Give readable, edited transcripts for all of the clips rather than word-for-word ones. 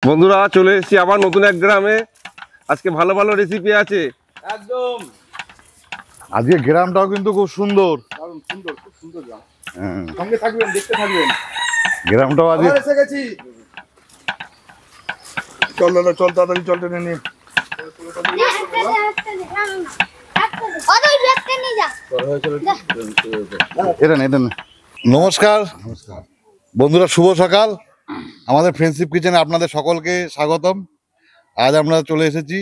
বন্ধুরা চলে এসেছি আবার নতুন এক গ্রামে। আজকে ভালো ভালো রেসিপি আছে একদম। আজকে গ্রামটাও কিন্তু খুব সুন্দর, দারুণ সুন্দর, খুব সুন্দর গ্রাম। সঙ্গে থাকবেন, দেখতে থাকবেন। গ্রামটাও আজকে এসে গেছি। চল দাদা, চল তাড়াতাড়ি, চল টেনে নিয়ে। নমস্কার বন্ধুরা, শুভ সকাল। আমাদের ফ্রেন্ডশিপ কিচেনে আপনাদের সকলকে স্বাগতম। আজ আমরা চলে এসেছি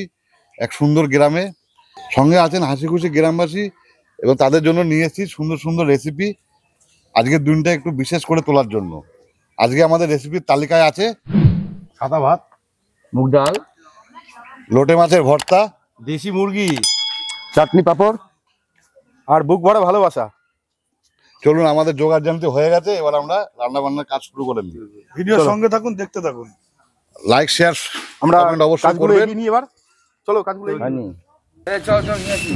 এক সুন্দর গ্রামে, সঙ্গে আছেন হাসি খুশি গ্রামবাসী এবং তাদের জন্য নিয়ে এসেছি সুন্দর সুন্দর রেসিপি আজকের দিনটা একটু বিশেষ করে তোলার জন্য। আজকে আমাদের রেসিপির তালিকায় আছে সাদা ভাত, মুগ ডাল, লোটে মাছের ভর্তা, দেশি মুরগি, চাটনি, পাঁপড় আর বুক ভরা ভালোবাসা। চলুন, আমাদের জোগাড় জানতে হয়ে গেছে, এবার আমরা রান্না বান্নার কাজ শুরু করে দিই। ভিডিও সঙ্গে থাকুন, দেখতে থাকুন। লাইক শেয়ার আমরা অবশ্যই কাজগুলো করবেন। এগিয়ে নিই এবার। চলো কাজগুলো এগিয়ে নিই। চল চল নিয়ে আসি।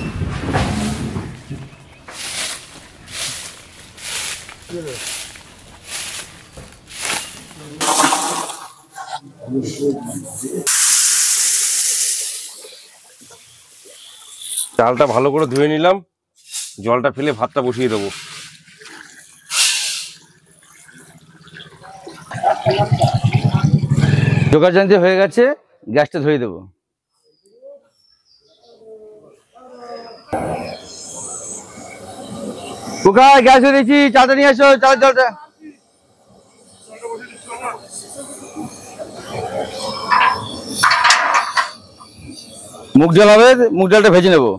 চালটা ভালো করে ধুয়ে নিলাম, জলটা ফেলে ভাতটা বসিয়ে দেবো। জোগাড় জানতে হয়ে গেছে, গ্যাসটা ধরিয়ে দেবো। কোথায় গ্যাস ধরে দিয়েছি, চালটা নিয়ে আসো। চালটা মুগ ডাল হবে, মুগ ডালটা ভেজে নেবো।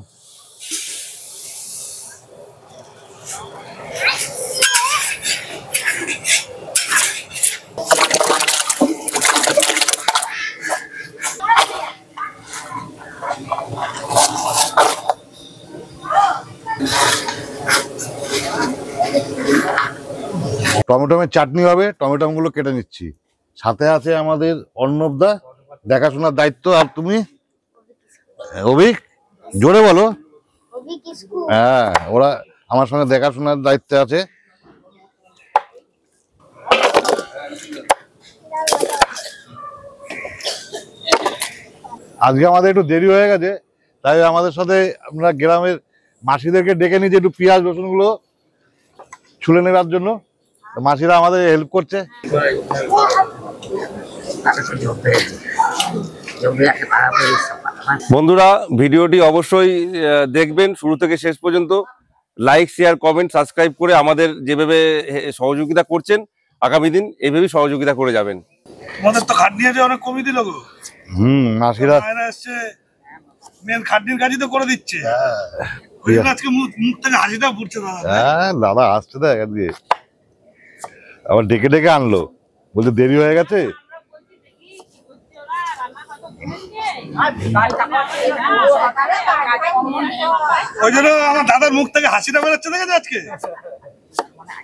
টমেটোমের চাটনি হবে, টমেটোগুলো কেটে নিচ্ছি। সাথে আছে আমাদের অর্ণবদা, দেখাশোনার দায়িত্ব। আর তুমি অভিক, জোরে বলো। হ্যাঁ, ওরা আমার সঙ্গে দেখাশোনার দায়িত্বে আছে। আজকে আমাদের একটু দেরি হয়ে গেছে, তাই আমাদের সাথে আমরা গ্রামের মাসিদেরকে ডেকে নিয়েছি একটু পেঁয়াজ রসুন গুলো ছুলে নেবার জন্য। মাসিরা আমাদের হেল্প করছে। বন্ধুরা ভিডিওটি অবশ্যই দেখবেন শুরু থেকে শেষ পর্যন্ত। লাইক শেয়ার কমেন্ট সাবস্ক্রাইব করে আমাদের যেভাবে সহযোগিতা করছেন আগামী দিন এইভাবেই সহযোগিতা করে যাবেন। তোমাদের তো খাটনি আছে অনেক, কমিয়ে দিল গো। মাসিরা এসছে, মেন খাটনির কাজই তো করে দিচ্ছে। আজকে মুখ থেকে হাসিটা ফুটছে দাদা। হ্যাঁ দাদা আসছে, দেখ আজকে আবার ডেকে ডেকে আনলো, বলছে দেরি হয়ে গেছে। ওই জন্য আমার দাদার মুখ থেকে হাসিটা বেরোচ্ছে, দেখেছো আজকে?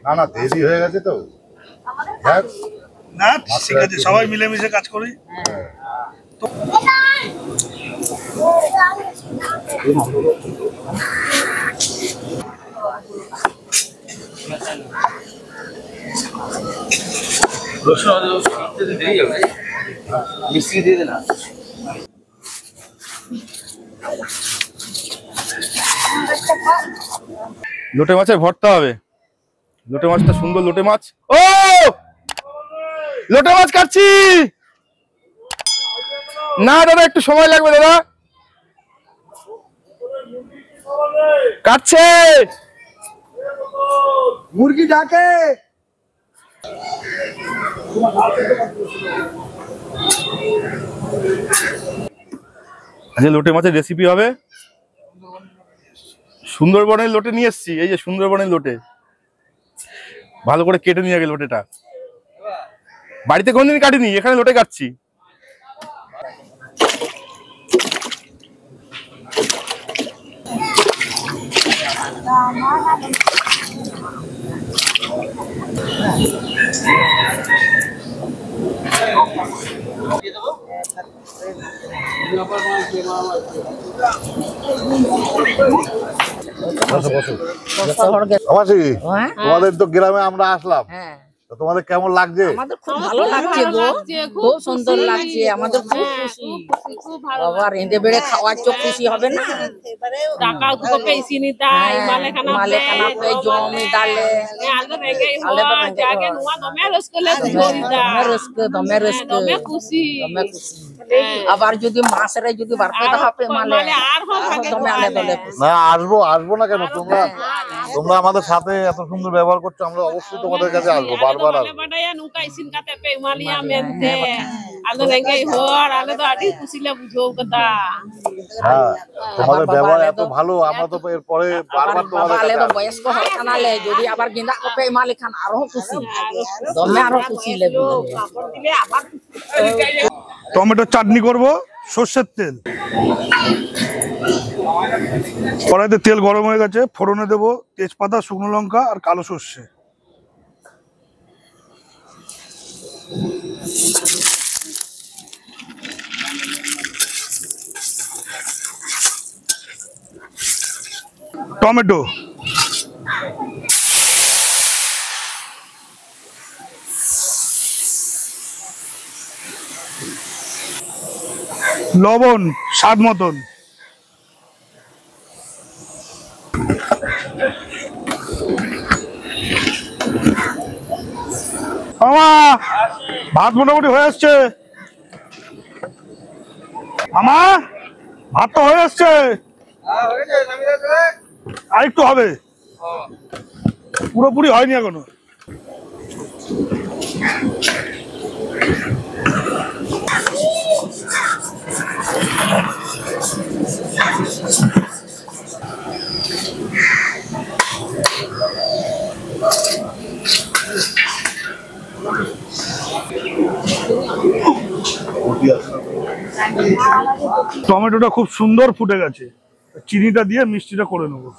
না না, দেরি হয়ে গেছে তো। না ঠিক আছে, সবাই মিলেমিশে কাজ করি। মিষ্টি দিয়ে দে না। লোটে মাছের ভর্তা হবে। লোটে মাছটা সুন্দর, লোটে মাছ। ও লোটে মাছ কাটছি না দাদা, একটু সময় লাগবে দাদা। কাটছে মুরগি ডাকে। আজকে লোটে মাছের রেসিপি হবে। সুন্দরবনের লোটে নিয়ে এসছি, এই যে সুন্দরবনের লোটে। ভালো করে কেটে নিয়ে গেল লোটেটা, বাড়িতে কোনদিন কাটিনি, এখানে লোটে কাটছি। তোমাদের তো গ্রামে আমরা আসলাম, তো তোমাদের কেমন লাগছে? আমাদের খুব ভালো লাগছে গো, খুব সুন্দর লাগছে, আমাদের খুব খুশি। বাবা রেঁধে বেড়ে খাওয়াচ্ছ, খুশি হবে না? টাকা গুলো পেয়েছি নি তাই মালেখানা pe jomi dale algo reggae hoa jaga nuwa dome raskole dhorida dome খুশি আবার যদি মাসরে যদি বারতে হবে মালে আর দমে আলে দলে না আসবো না কেন? তোমরা আমাদের সাথে এত সুন্দর ব্যবহার করছো, আমরা অবশ্যই তোমাদের কাছে আসবো, বারবার আসবো। badaya nuka isin kate pe malia mente algo reggae hoa ale to adi খুশি le বুঝো কথা হ্যাঁ, তোমাদের ব্যবহার এত ভালো, আমরা তো এরপরে বারবার তোমাদের আলে কাছে তো আসবো। বয়স্ক হয় কানালে যদি আবার গিন্দা কপে মালে খান আরো খুশি, দমে আরো খুশি লেবে। দিলে আবার টমেটো চাটনি করব, সর্ষের তেল কড়াইতে তেল গরম হয়ে গেছে, ফোড়নে দেব তেজপাতা, শুকনো লঙ্কা আর কালো সর্ষে। টমেটো, লবণ স্বাদ মতন, ভাত মোটামুটি হয়ে আসছে। ভাত তো হয়ে আসছে, আর একটু হবে, পুরোপুরি হয়নি এখনো। টমেটোটা খুব সুন্দর ফুটে গেছে, চিনিটা দিয়ে মিষ্টিটা করে নেবো।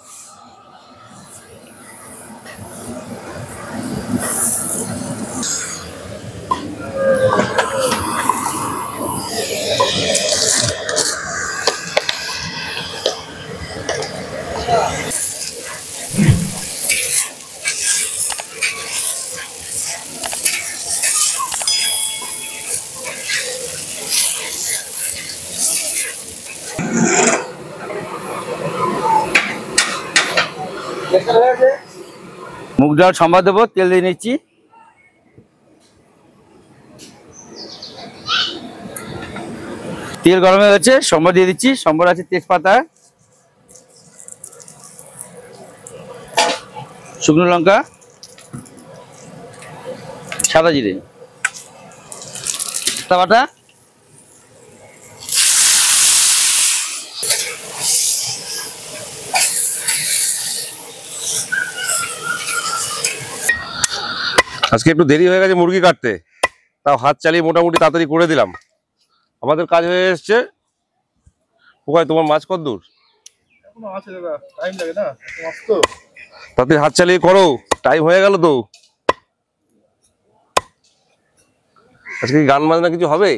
মুগ ডাল সম্বাদ দেবো, তেল দিয়ে নিচ্ছি। তেল গরম হয়ে গেছে, সম্বাদ দিয়ে দিচ্ছি। সম্বাদ আছে তেজপাতা, শুকনো লঙ্কা, সাদা জিরে, বাটা, আজকে একটু দেরি হয়ে গেছে মুরগি কাটতে, তাও হাত চালিয়ে মোটামুটি তাড়াতাড়ি করে দিলাম। আমাদের কাজ হয়ে এসছে। কোথায় তোমার মাছ কত দূর? তাড়াতাড়ি হাত চালিয়ে করো, টাইম হয়ে গেল তো। আজকে কি গান বাজনা কিছু হবে?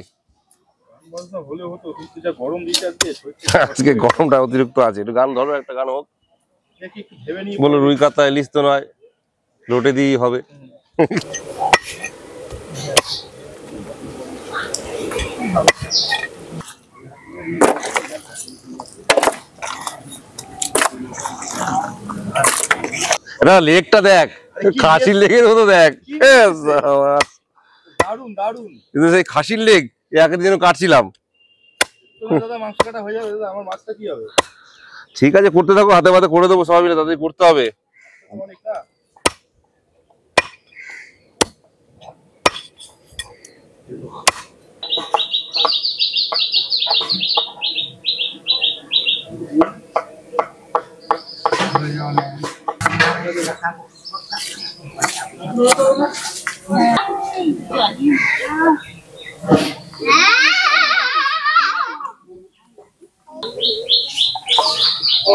আজকে গরমটা অতিরিক্ত আছে, একটু গান ধরো, একটা গান হোক। বলো রুই কাতলা ইলিশ তো নয়, লোটে দিয়েই হবে। এটা লেগটা দেখ, খাসির লেগের মতো দেখ, দারুন দারুন। কিন্তু সেই খাসির লেগ একদিন যেন কাটছিলাম। মাংস কাটা হয়ে যাবে, আমার মাছটা কি হবে? ঠিক আছে, করতে থাকো, হাতে পাতে করে দেবো সবাই মিলে, তাদের করতে হবে।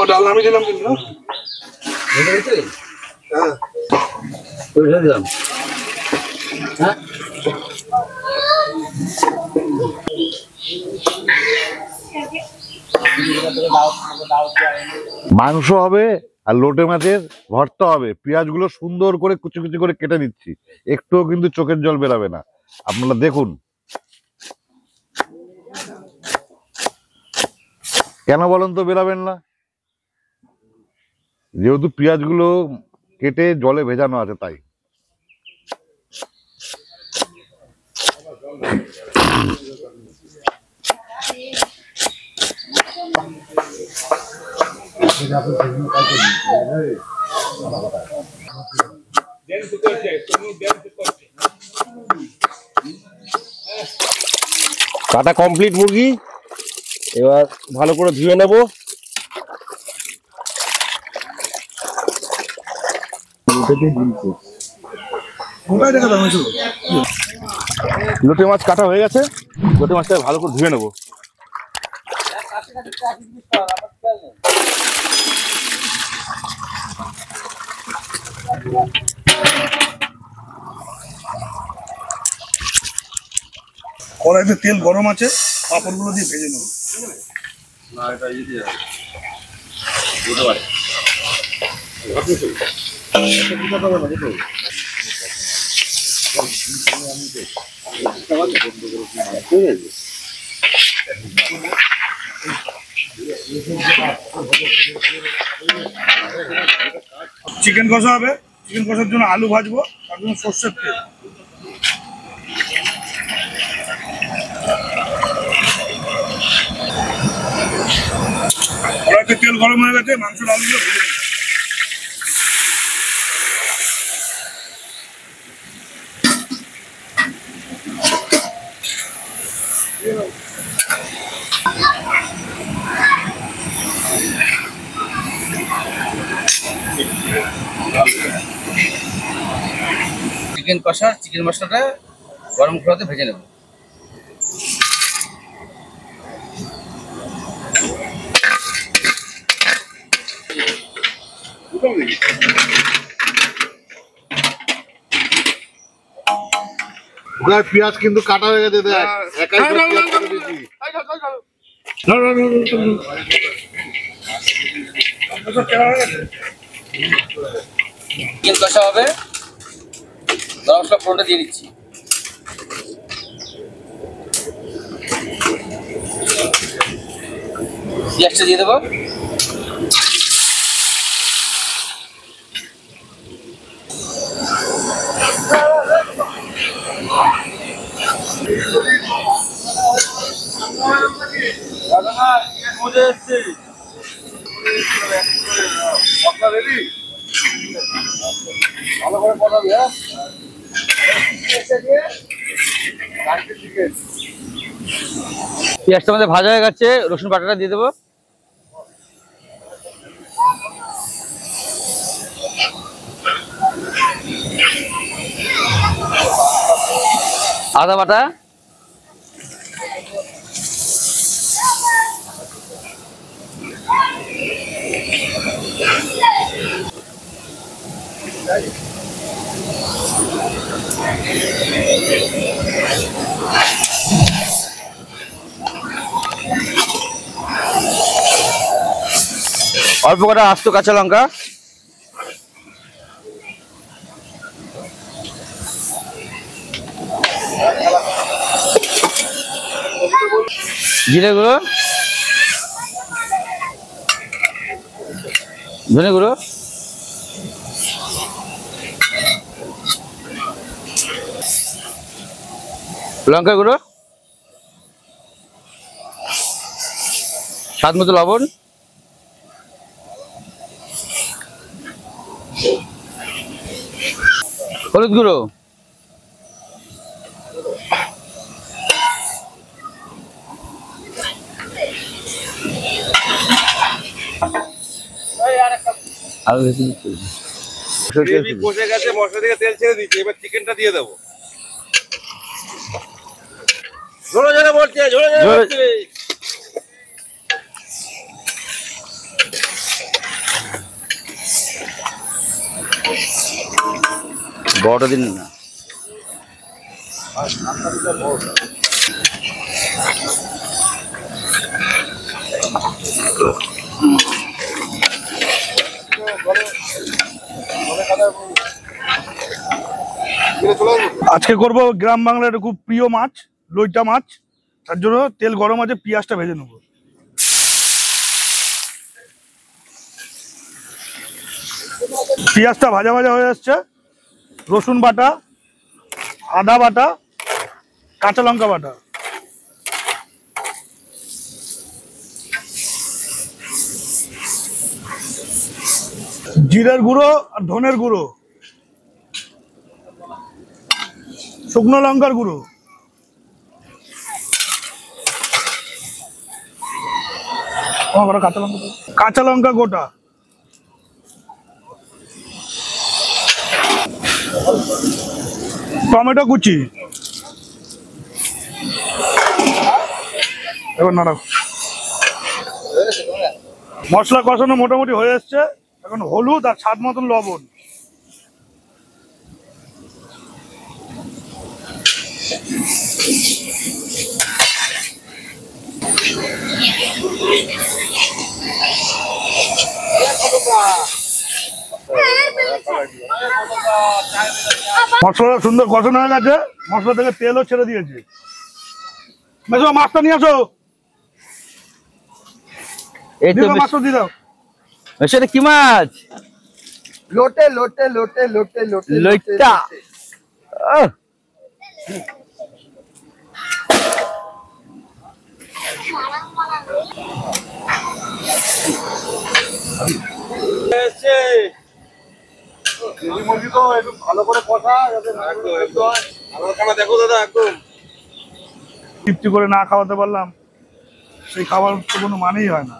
ডাল নামিয়ে দিলাম কিন্তু মাংস হবে আর লোটে মাছের ভর্তা হবে, পেঁয়াজগুলো সুন্দর করে কুচি কুচি করে কেটে নিচ্ছি, একটুও কিন্তু চোখের জল বেরাবে না, আপনারা দেখুন। কেন বলেন তো বেরাবেন না? যেহেতু পেঁয়াজগুলো কেটে জলে ভেজানো আছে তাই। কাটা কমপ্লিট মুরগি, এবার ভালো করে ধুয়ে নেব। লোটে মাছ কাটা হয়ে গেছে, লোটে মাছটা ভালো করে ধুয়ে নেবো। কড়াইতে তেল গরম আছে, পাঁপড়গুলো দিয়ে ভেজে নেবো। চিকেন কষা হবে, চিকেন কষার জন্য আলু ভাজবো, তার জন্য সর্ষের তেল। কড়াইতে তেল গরম হয়ে গেছে, মাংসের আলুগুলো ভেজে নেবো। চিকেন কষা, চিকেন মশলাটা গরম কড়াতে ভেজে নেব। পেঁয়াজ কিন্তু কাটা হয়ে গেছে, দেখ একাই সব পেঁয়াজ কেটে দিয়েছি। চিকেন কষা হবে, গরম মশলা ফোড়নটা দিয়ে দিচ্ছি। পেঁয়াজটা দিয়ে দেবো। পেঁয়াজটা আমাদের ভাজা হয়ে গেছে, রসুন বাটাটা দিয়ে দেবো। আদা বাটা, অল্প করে আস্ত কাঁচা লঙ্কা, জিরে গুঁড়ো, ধনে গুঁড়ো, লঙ্কা গুঁড়ো, স্বাদ মতো লবণ, হলুদ গুঁড়ো, গ্রেভি কষে গেছে, মশলা থেকে তেল ছেড়ে দিচ্ছি, এবার চিকেনটা দিয়ে দেবো। ঝোড়ো ঝোড়ো বলছে, ঝোড়ো ঝোড়ো বলছে। বড়টা দিন না। আজকে করব গ্রাম বাংলার একটা খুব প্রিয় মাছ, লইটা মাছ। তার জন্য তেল গরম আছে, পেঁয়াজটা ভেজে নেব। পেঁয়াজটা ভাজা ভাজা হয়ে যাচ্ছে। রসুন বাটা, আদা বাটা, কাঁচা লঙ্কা বাটা, জিরের গুঁড়ো আর ধনের গুঁড়ো, শুকনো লঙ্কার গুঁড়ো, কাঁচা লঙ্কা গোটা, টমেটো কুচি, এবার নাড়াও। মশলা কষানো মোটামুটি হয়ে এসছে। এখন হলুদ আর স্বাদ মতন লবণ। মশলাটা সুন্দর কষানো হয়ে গেছে, মশলা থেকে তেলও ছেড়ে দিয়েছে। মেসো মাছটা নিয়ে আসো, মাছটা দিয়ে দাও। সেটা কি মাছ? লোটে লোটে লোটে লোটে লোটে লইটা। ভালো করে কষা দেখো দাদা, একদম তৃপ্তি করে না খাওয়াতে পারলাম সেই খাবার তো কোনো মানেই হয় না।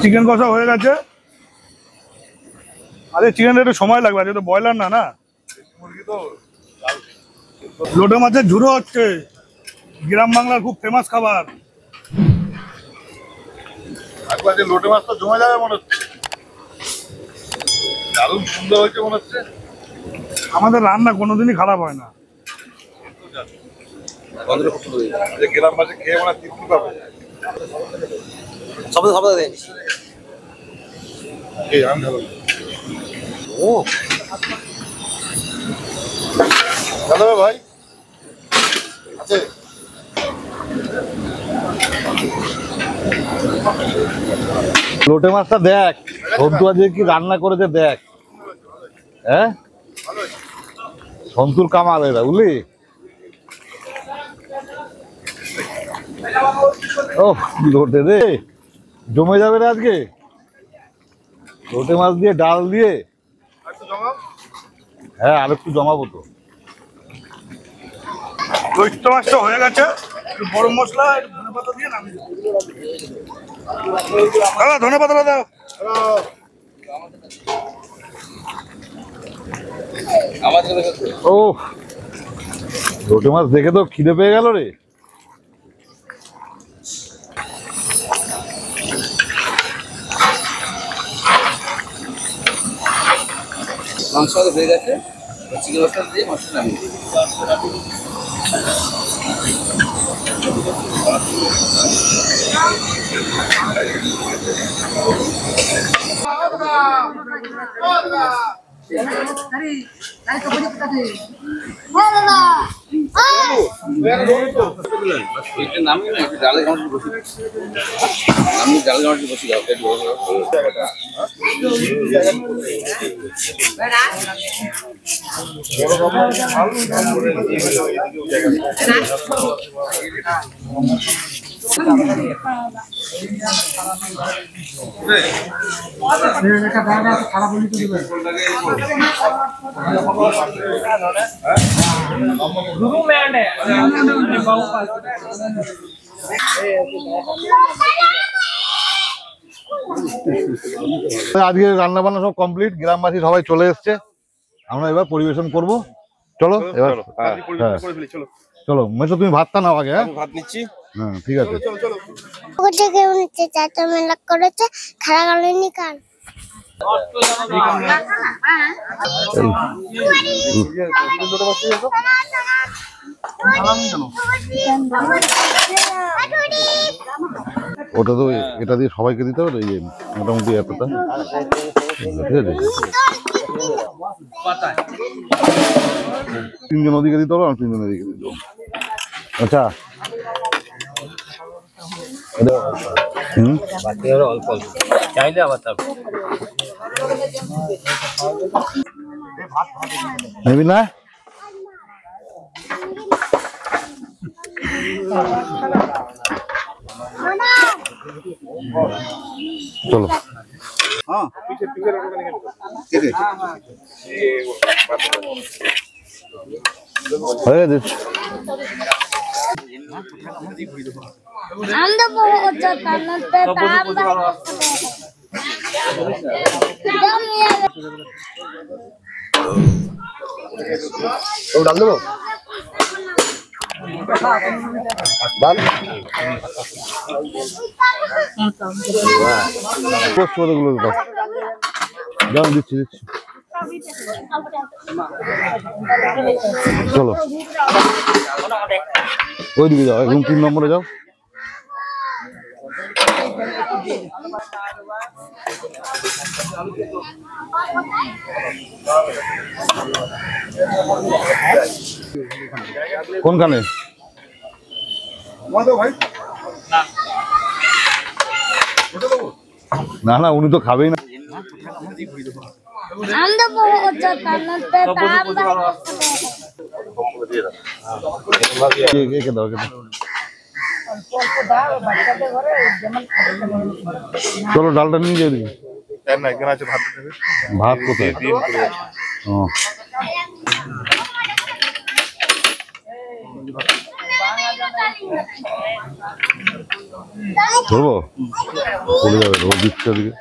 চিকেন কষা হয়ে গেছে। আরে চিকেনটা একটু সময় লাগবে, আজকে তো ব্রয়লার না, না মুরগি তো। লোটে মাছের ঝুড়ো হচ্ছে, গ্রাম বাংলার খুব ফেমাস খাবার। একবার যে লোটে মাছটা জমে যাবে মনে হচ্ছে, দারুণ সুন্দর হয়েছে মনে হচ্ছে। আমাদের রান্না কোনোদিনই খারাপ হয় না। গ্রাম মাঝে খেয়ে মনে হয় তৃপ্তি পাবে। ভালো ভাই আছে। লোটে মাছটা দেখ, সন্তু আজকে কি রান্না করেছে দেখ। হ্যাঁ, সন্তুর কামাল এটা, বুঝলি? ও লোটে রে, জমে যাবে রে আজকে। লোটে মাছ দিয়ে ডাল দিয়ে, হ্যাঁ আর একটু জমাবো তো। লইট্টা মাছটা হয়ে গেছে, গরম মশলা ধনেপাতা দিয়ে নামিয়ে দাও। ধনেপাতা দাও। ও লোটে মাছ দেখে তো খিদে পেয়ে গেল রে। মাংস হয়ে গেছে, চিকেন মশলা দিয়ে মাছটা নামিয়ে নামিয়ে না, একটু ডালের গামটি বসি, নামিয়ে ডালের গামটি বসি দাও। আজকে রান্না বান্না সব কমপ্লিট, গ্রামবাসী সবাই চলে এসছে। আমরা এবার পরিবেশন করব। চলো এবার, চলো মেসো তুমি ভাতটা নাও আগে। হ্যাঁ ভাত নিচ্ছি। হ্যাঁ ঠিক আছে। কেউ নিচ্ছে, চাচা মেলা করেছে, খারাপ গেলেনি কার। ওটা তো এটা দিয়ে সবাইকে দিতে হবে, এই মোটামুটি এতটা। তিনজন ওদিকে দিতে হবে, আর তিনজন এদিকে দিতে হবে। আচ্ছা চাইলে আবার নেবি না? চলো ডাল দেবো ডাল দিচ্ছি দিচ্ছি চলো ওইদিকে যাও, একদম 3 নম্বরে যাও। কোনখানে? না না, উনি তো খাবেই না। চলো ডালটা নিয়ে যাই। ভাত কোথায়? ধরবো চলে যাবে, রোদ দিচ্ছে দিকে।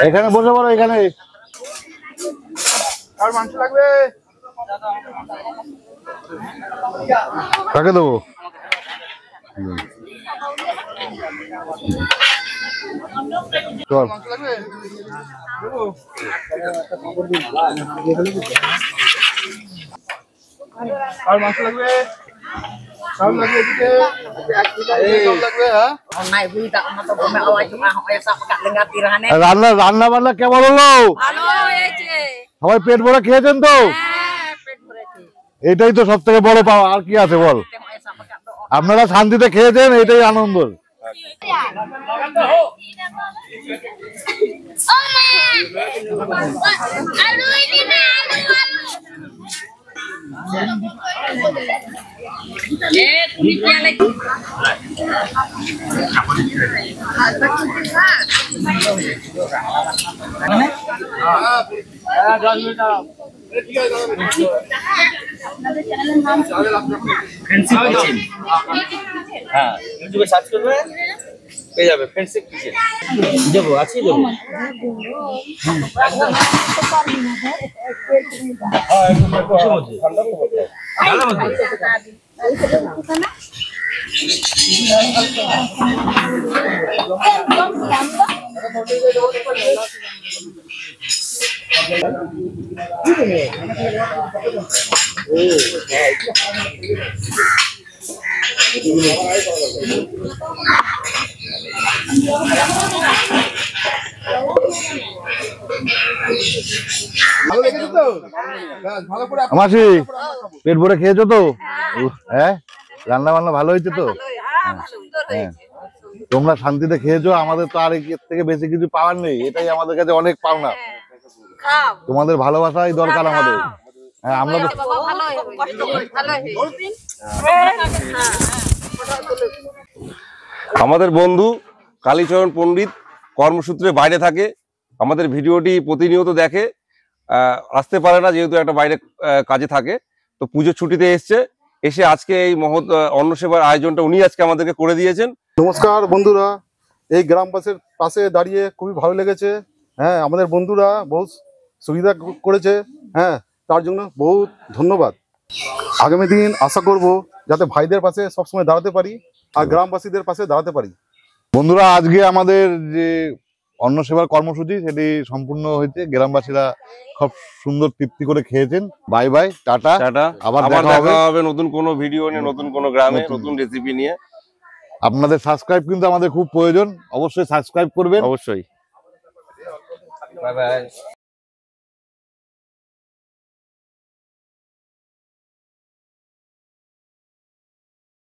এখানে বসে পড়ো, এখানে। আর মাংস লাগবে? কাকে দেবো? চল আর মাংস লাগবে? চাউল লাগবে এদিকে? রান্না রান্না বান্না কেমন হলো? সবাই পেট ভরে খেয়েছেন তো? এটাই তো সব থেকে বড় পাওয়া, আর কি আছে বল? আপনারা শান্তিতে খেয়েছেন, এটাই আনন্দ। হ্যাঁ, ইউটিউবে সার্চ করবে, পেয়ে যাবে ফ্রেন্ডশিপ কিচেন। দেবো, আছে দেবো। মাসি পেট ভরে খেয়েছো তো? হ্যাঁ, রান্না বান্না ভালো হয়েছে তো? হ্যাঁ, তোমরা শান্তিতে খেয়েছো, আমাদের তো আর এর থেকে বেশি কিছু পাওয়ার নেই, এটাই আমাদের কাছে অনেক পাওনা। তোমাদের ভালোবাসাই দরকার আমাদের। হ্যাঁ, আমরা তো আমাদের বন্ধু কালীচরণ পণ্ডিত কর্মসূত্রে বাইরে থাকে, আমাদের ভিডিওটি প্রতিনিয়ত দেখে, আসতে পারে না যেহেতু একটা বাইরে কাজে থাকে, তো পুজোর ছুটিতে এসে আজকে এই মহৎ অন্ন সেবার আয়োজনটা উনি আজকে আমাদেরকে করে দিয়েছেন। নমস্কার বন্ধুরা, এই গ্রামবাসীর পাশে দাঁড়িয়ে খুবই ভালো লেগেছে। হ্যাঁ, আমাদের বন্ধুরা বহুত সুবিধা করেছে, হ্যাঁ, তার জন্য বহুত ধন্যবাদ। আগামী দিন আশা করব যাতে ভাইদের পাশে সবসময় দাঁড়াতে পারি। আর গ্রামবাসীদের পাশে দাঁড়াতে পারি। বন্ধুরা, আজকে আমাদের যে অন্ন সেবার কর্মসূচি সেটি সম্পূর্ণ হয়েছে। গ্রামবাসীরা খুব সুন্দর তৃপ্তি করে খেয়েছেন। Bye bye, tata. টাটা। আবার আবার দেখা হবে দেখা হবে নতুন কোনো ভিডিও নিয়ে, নতুন কোনো গ্রামে, নতুন রেসিপি নিয়ে। আপনাদের সাবস্ক্রাইব কিন্তু আমাদের খুব প্রয়োজন, অবশ্যই সাবস্ক্রাইব করবেন। অবশ্যই। Bye bye.